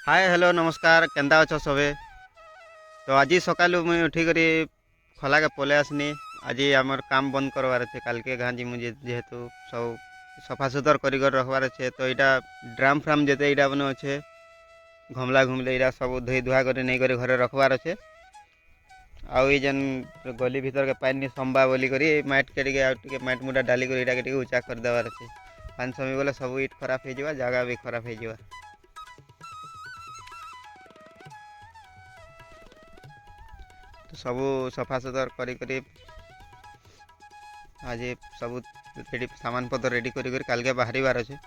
Hi hello नमस्कार केंदा अछ सबे। तो आज सकालू मुई उठी करी खला के पले आसनी। आज आमर काम बंद करवार अच्छे काल के गाँ जी मुझे जेहेतु सब सफा सुतर कर रखबार अच्छे। तो यहाँ ड्राम फ्राम जेते यहाँ बने अच्छे घमला घुमले यहाँ सब धोई धुआ कर नहीं कर घरे रखबार अच्छे। आउ जेन गली भीतर के पानी संबा बोली करी माइट के माइट मुटा डाली कर ऊँचा कर देवार अच्छे। पानी समय गले सब इट खराब हो जगह भी खराब हो। तो सबू सफा सुतर करी आज सब रेडी सामान पत्र रेडी करी काल के बाहर अच्छे।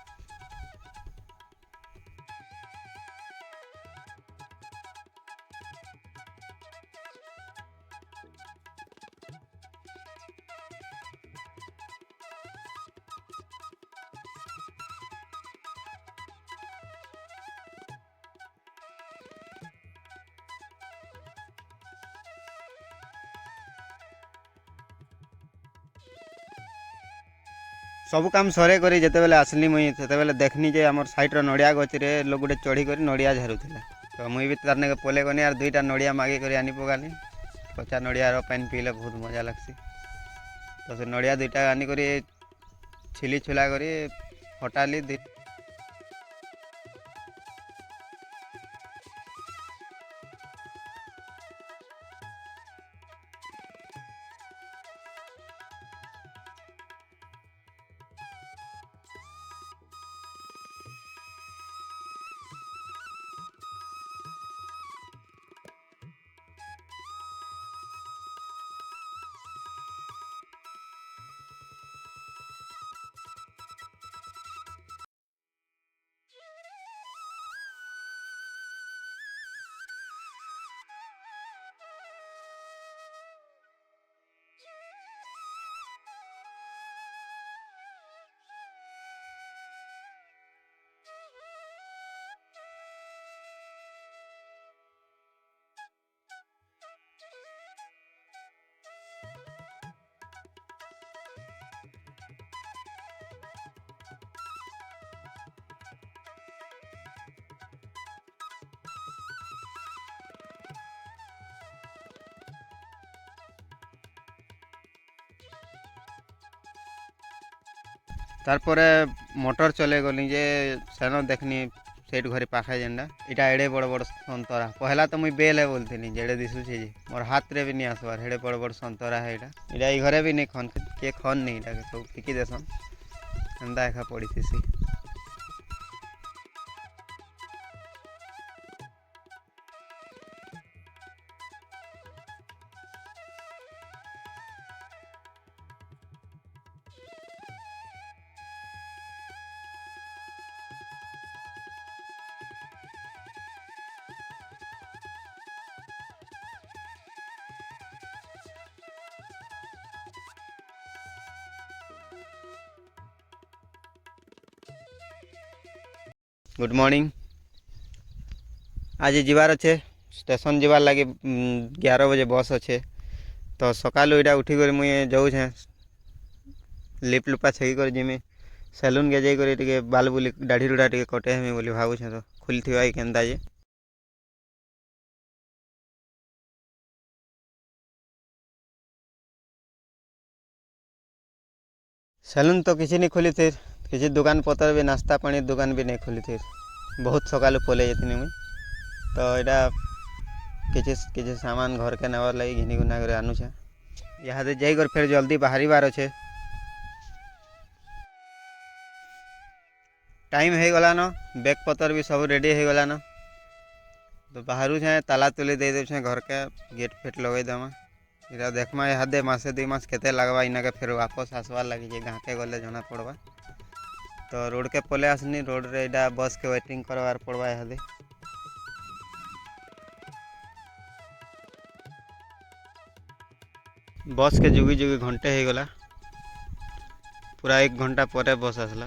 सब काम सरे करी जिते बेले आसली मुई से बेले देखनी जे आमर साइड नड़िया गछ रे लोग गोटे चढ़ी कर नड़िया झारूला। तो मुई भी तार पले गनी आर दुईटा नड़िया मागे कर आनी पकाली। कच्चा नड़िया पानी पीले बहुत मजा लगसी। तो से नड़िया दुईटा आनी करी छिली छुला करी हटाली। तारपरे मोटर चले गली जे सेनो देखनी सेठ घरे पाखे जेनडा इटा एड़े बड़ बड़ संतरा पहला तो मुई बेले बोलती जेड़े दिशुचे जे मोर हाथ रे भी नहीं आसबार हेड़े बड़ बड़ संतरा है इटा घरे भी नहीं खन के खन नहीं इटा के सब फिकी देसन एंदा एखा पड़ी थी। Good morning. आज जीवार अच्छे स्टेशन जीवार लगे 11 बजे बस अच्छे। तो सकालू इटा उठी कर मुझे जाऊे लिप लुपा छेकी कर जिमी सैलून के जाकर बाल बुली दाढ़ी रुड़ा टे कटे हमें बोली भावुँ। तो खुली थी केन्दा जे सैलून तो किसी नहीं खुली थी। किसी दुकान पतर भी नाश्ता पानी दुकान भी नहीं खुली थी। बहुत सकालू पले जाती मुई। तो यहाँ किसी सामान घर के नेबार लगी घिनी गुना कर आनुछे। यहाँ जाकर फिर जल्दी बाहर बार अच्छे। टाइम हो गलान बैग पतर भी सब रेडी हो गलान। तो बाहर छे ताला तुली दे दे घर के गेट फेट लगे देमा। इरा देखमा यहाँ मासे 2 मास केते लगवा इना के फिर वापस आसवार लगी जे गाँ के गले जना पड़वा। तो रोड के पले आसनी रोड रे इटा बस के वेटिंग करवार पड़वा। यहाँ बस के जुगी जुगी घंटे हो गला पूरा 1 घंटा पर बस आसला।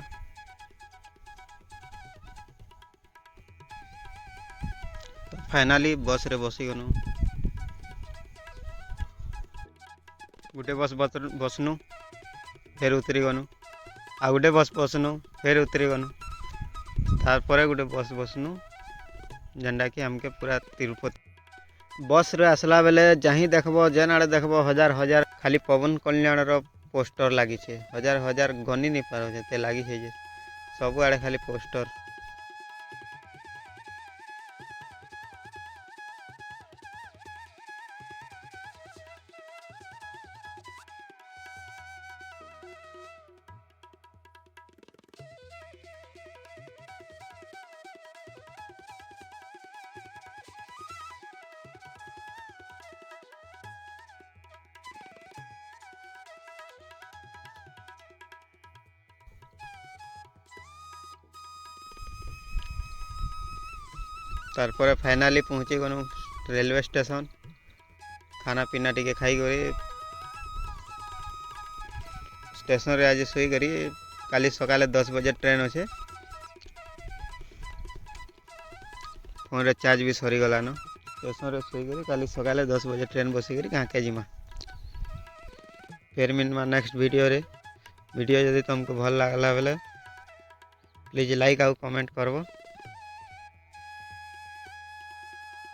तो फाइनाली बस रे बसी गनु गोटे बस बसनु फिर उतरी गनु आ गोटे बस बसनु फिर उतरी गनु तार परे गोटे बस बसनु जेनटा कि हमके पूरा तिरुपति बस रे आसला बेले जहीं देखबो जेन आड़े देखबो हजार हजार खाली पवन कल्याण रो पोस्टर लगी छे हजार हजार गनी नहीं पारो जते लगी छे जे सब आड़े खाली पोस्टर। तारपर फाइनाली पहुँची गनु रेलवे स्टेशन खाना पीना टिके खाई करी स्टेशन रे आज सोई करी काली सकाले 10 बजे ट्रेन अच्छे फोन रे चार्ज भी सरी गलान स्टेशन रे सोई करी काली सकाले 10 बजे ट्रेन बसी करी गाँके जिमा फिर मिलमा नेक्स्ट वीडियो रे। वीडियो यदि तुमको भल लगला बेले प्लीज लाइक आउ कमेंट करबो।